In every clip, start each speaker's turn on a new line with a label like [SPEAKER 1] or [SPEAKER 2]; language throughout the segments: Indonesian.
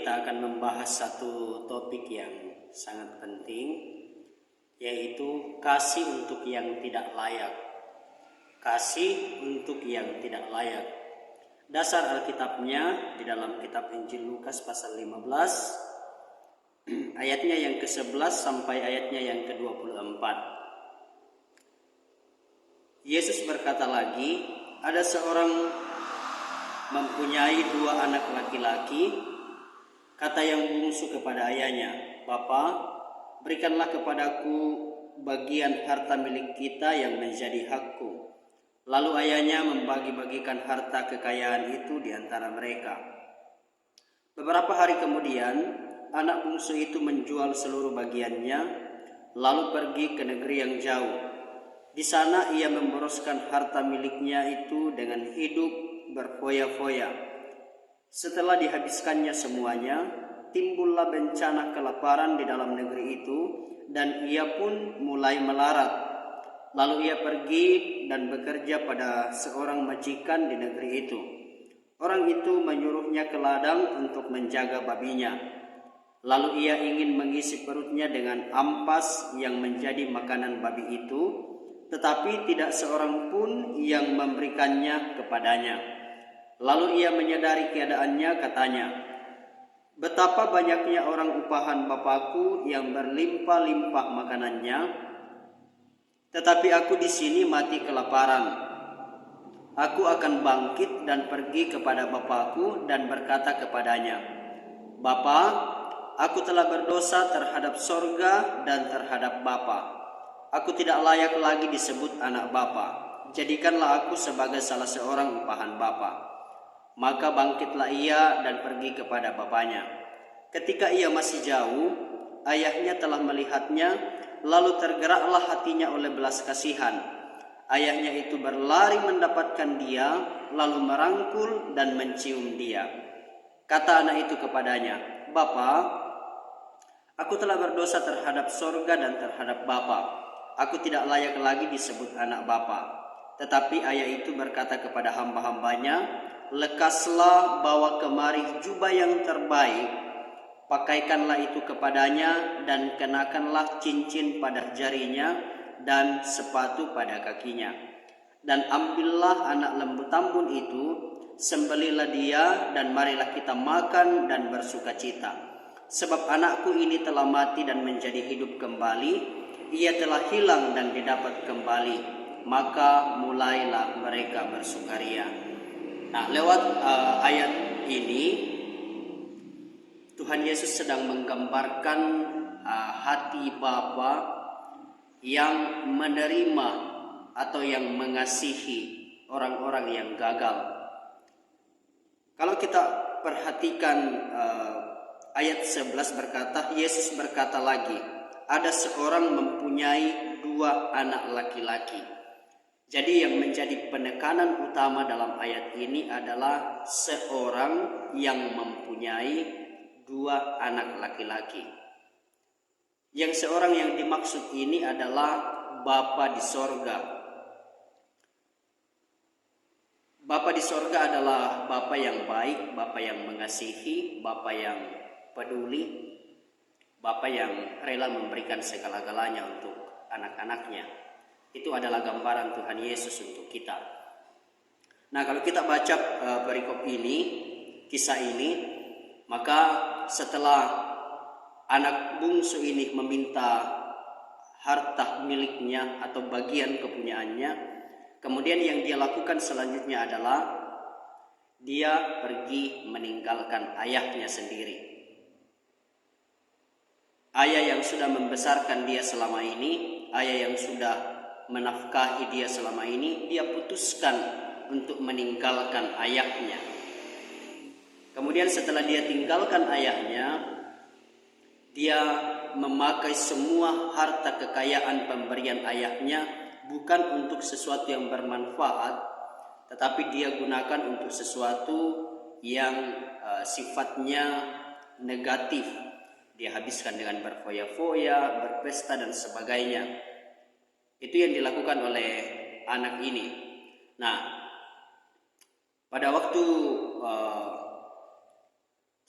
[SPEAKER 1] kita akan membahas satu topik yang sangat penting, yaitu kasih untuk yang tidak layak. Kasih untuk yang tidak layak. Dasar Alkitabnya di dalam kitab Injil Lukas pasal 15, ayatnya yang ke-11 sampai ayatnya yang ke-24. Yesus berkata lagi, ada seorang mempunyai 2 anak laki-laki. Kata yang bungsu kepada ayahnya, "Bapa, berikanlah kepadaku bagian harta milik kita yang menjadi hakku." Lalu ayahnya membagi-bagikan harta kekayaan itu di antara mereka. Beberapa hari kemudian, anak bungsu itu menjual seluruh bagiannya, lalu pergi ke negeri yang jauh. Di sana ia memboroskan harta miliknya itu dengan hidup berfoya-foya. Setelah dihabiskannya semuanya, timbullah bencana kelaparan di dalam negeri itu, dan ia pun mulai melarat. Lalu ia pergi dan bekerja pada seorang majikan di negeri itu. Orang itu menyuruhnya ke ladang untuk menjaga babinya. Lalu ia ingin mengisi perutnya dengan ampas yang menjadi makanan babi itu, tetapi tidak seorang pun yang memberikannya kepadanya. Lalu ia menyadari keadaannya, katanya, "Betapa banyaknya orang upahan Bapakku yang berlimpah-limpah makanannya, tetapi aku di sini mati kelaparan. Aku akan bangkit dan pergi kepada Bapakku dan berkata kepadanya, Bapa, aku telah berdosa terhadap sorga dan terhadap Bapa. Aku tidak layak lagi disebut anak Bapa. Jadikanlah aku sebagai salah seorang upahan Bapa." Maka bangkitlah ia dan pergi kepada bapaknya. Ketika ia masih jauh, ayahnya telah melihatnya, lalu tergeraklah hatinya oleh belas kasihan. Ayahnya itu berlari mendapatkan dia, lalu merangkul dan mencium dia. Kata anak itu kepadanya, "Bapa, aku telah berdosa terhadap sorga dan terhadap Bapa. Aku tidak layak lagi disebut anak Bapa." Tetapi ayah itu berkata kepada hamba-hambanya, "Lekaslah, bawa kemari jubah yang terbaik, pakaikanlah itu kepadanya, dan kenakanlah cincin pada jarinya dan sepatu pada kakinya. Dan ambillah anak lembu tambun itu, sembelihlah dia, dan marilah kita makan dan bersukacita. Sebab anakku ini telah mati dan menjadi hidup kembali, ia telah hilang dan didapat kembali." Maka mulailah mereka bersukaria. Nah, lewat ayat ini Tuhan Yesus sedang menggambarkan hati Bapa yang menerima atau yang mengasihi orang-orang yang gagal. Kalau kita perhatikan ayat 11 berkata, Yesus berkata lagi, ada seorang mempunyai 2 anak laki-laki. Jadi yang menjadi penekanan utama dalam ayat ini adalah seorang yang mempunyai 2 anak laki-laki. Yang seorang yang dimaksud ini adalah Bapa di sorga. Bapa di sorga adalah Bapa yang baik, Bapa yang mengasihi, Bapa yang peduli, Bapa yang rela memberikan segala-galanya untuk anak-anaknya. Itu adalah gambaran Tuhan Yesus untuk kita. Nah, kalau kita baca perikop ini, kisah ini, maka setelah anak bungsu ini meminta harta miliknya atau bagian kepunyaannya, kemudian yang dia lakukan selanjutnya adalah dia pergi meninggalkan ayahnya sendiri. Ayah yang sudah membesarkan dia selama ini, ayah yang sudah menafkahi dia selama ini, dia putuskan untuk meninggalkan ayahnya. Kemudian setelah dia tinggalkan ayahnya, dia memakai semua harta kekayaan pemberian ayahnya bukan untuk sesuatu yang bermanfaat, tetapi dia gunakan untuk sesuatu yang sifatnya negatif. Dia habiskan dengan berfoya-foya, berpesta dan sebagainya. Itu yang dilakukan oleh anak ini. Nah, pada waktu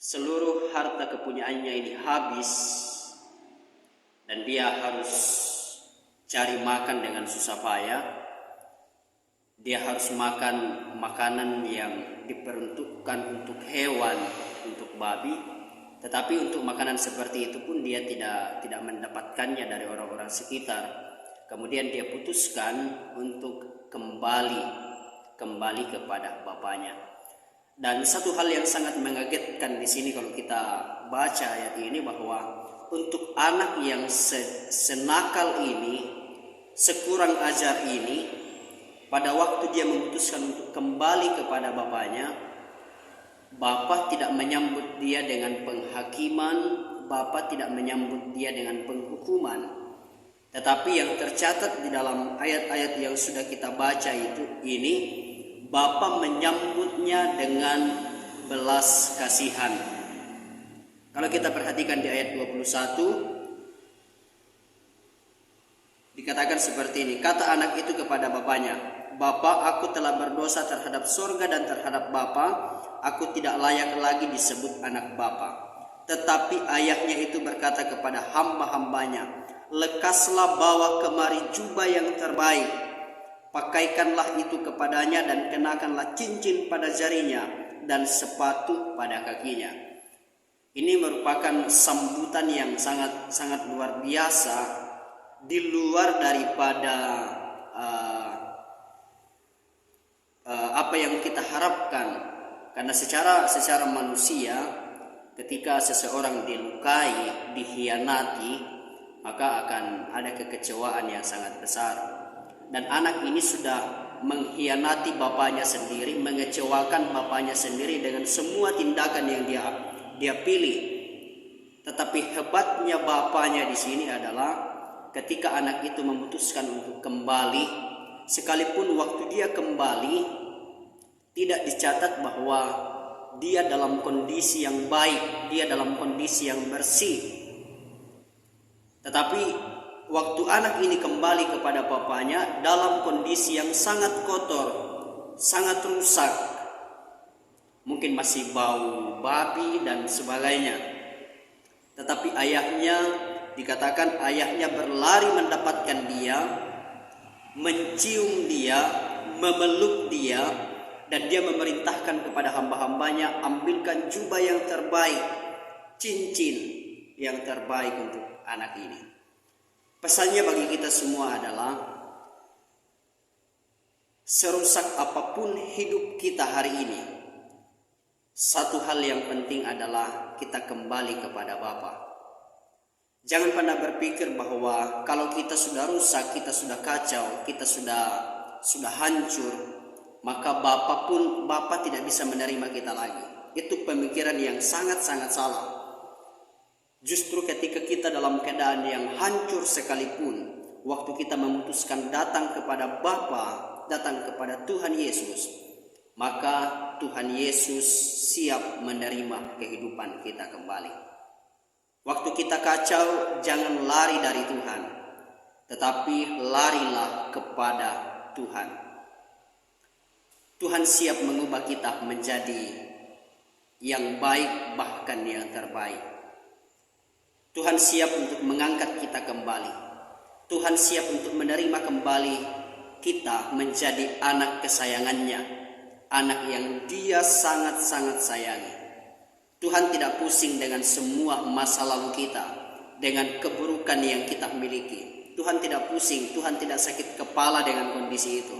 [SPEAKER 1] seluruh harta kepunyaannya ini habis dan dia harus cari makan dengan susah payah, dia harus makan makanan yang diperuntukkan untuk hewan, untuk babi, tetapi untuk makanan seperti itu pun dia tidak mendapatkannya dari orang-orang sekitar. Kemudian dia putuskan untuk kembali kepada bapaknya. Dan satu hal yang sangat mengagetkan di sini kalau kita baca ayat ini, bahwa untuk anak yang senakal ini, sekurang ajar ini, pada waktu dia memutuskan untuk kembali kepada bapaknya, bapa tidak menyambut dia dengan penghakiman, bapa tidak menyambut dia dengan penghukuman. Tetapi yang tercatat di dalam ayat-ayat yang sudah kita baca ini, bapa menyambutnya dengan belas kasihan. Kalau kita perhatikan di ayat 21, dikatakan seperti ini, kata anak itu kepada bapaknya, "Bapa, aku telah berdosa terhadap sorga dan terhadap Bapa, aku tidak layak lagi disebut anak Bapa." Tetapi ayahnya itu berkata kepada hamba-hambanya, "Lekaslah bawa kemari jubah yang terbaik, pakaikanlah itu kepadanya dan kenakanlah cincin pada jarinya dan sepatu pada kakinya." Ini merupakan sambutan yang sangat luar biasa, di luar daripada apa yang kita harapkan. Karena secara manusia, ketika seseorang dilukai, dikhianati, maka akan ada kekecewaan yang sangat besar. Dan anak ini sudah mengkhianati bapaknya sendiri, mengecewakan bapaknya sendiri dengan semua tindakan yang dia pilih. Tetapi hebatnya bapaknya di sini adalah ketika anak itu memutuskan untuk kembali, sekalipun waktu dia kembali tidak dicatat bahwa dia dalam kondisi yang baik, dia dalam kondisi yang bersih. Tetapi waktu anak ini kembali kepada bapaknya dalam kondisi yang sangat kotor, sangat rusak, mungkin masih bau babi dan sebagainya. Tetapi ayahnya, dikatakan ayahnya berlari mendapatkan dia, mencium dia, memeluk dia, dan dia memerintahkan kepada hamba-hambanya, ambilkan jubah yang terbaik, cincin yang terbaik untuk anak ini. Pesannya bagi kita semua adalah, serusak apapun hidup kita hari ini, satu hal yang penting adalah kita kembali kepada Bapa. Jangan pernah berpikir bahwa kalau kita sudah rusak, kita sudah kacau, kita sudah hancur, maka Bapa tidak bisa menerima kita lagi. Itu pemikiran yang sangat-sangat salah. Justru ketika kita dalam keadaan yang hancur sekalipun, waktu kita memutuskan datang kepada Bapa, datang kepada Tuhan Yesus, maka Tuhan Yesus siap menerima kehidupan kita kembali. Waktu kita kacau, jangan lari dari Tuhan, tetapi larilah kepada Tuhan. Tuhan siap mengubah kita menjadi yang baik, bahkan yang terbaik. Tuhan siap untuk mengangkat kita kembali. Tuhan siap untuk menerima kembali kita menjadi anak kesayangannya, anak yang dia sangat-sangat sayangi. Tuhan tidak pusing dengan semua masa lalu kita, dengan keburukan yang kita miliki. Tuhan tidak pusing, Tuhan tidak sakit kepala dengan kondisi itu.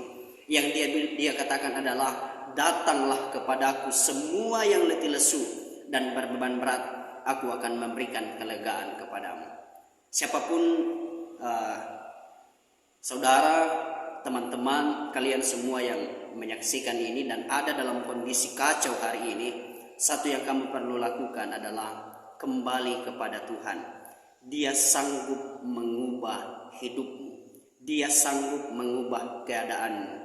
[SPEAKER 1] Yang dia katakan adalah, datanglah kepadaku semua yang letih lesu dan berbeban berat, aku akan memberikan kelegaan kepadamu. Siapapun saudara, teman-teman, kalian semua yang menyaksikan ini dan ada dalam kondisi kacau hari ini, satu yang kamu perlu lakukan adalah kembali kepada Tuhan. Dia sanggup mengubah hidupmu. Dia sanggup mengubah keadaanmu.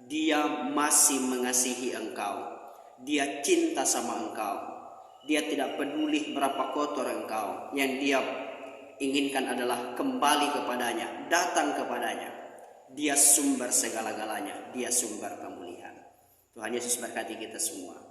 [SPEAKER 1] Dia masih mengasihi engkau. Dia cinta sama engkau. Dia tidak peduli berapa kotor engkau. Yang dia inginkan adalah kembali kepadanya, datang kepadanya. Dia sumber segala-galanya. Dia sumber pemulihan. Tuhan Yesus berkati kita semua.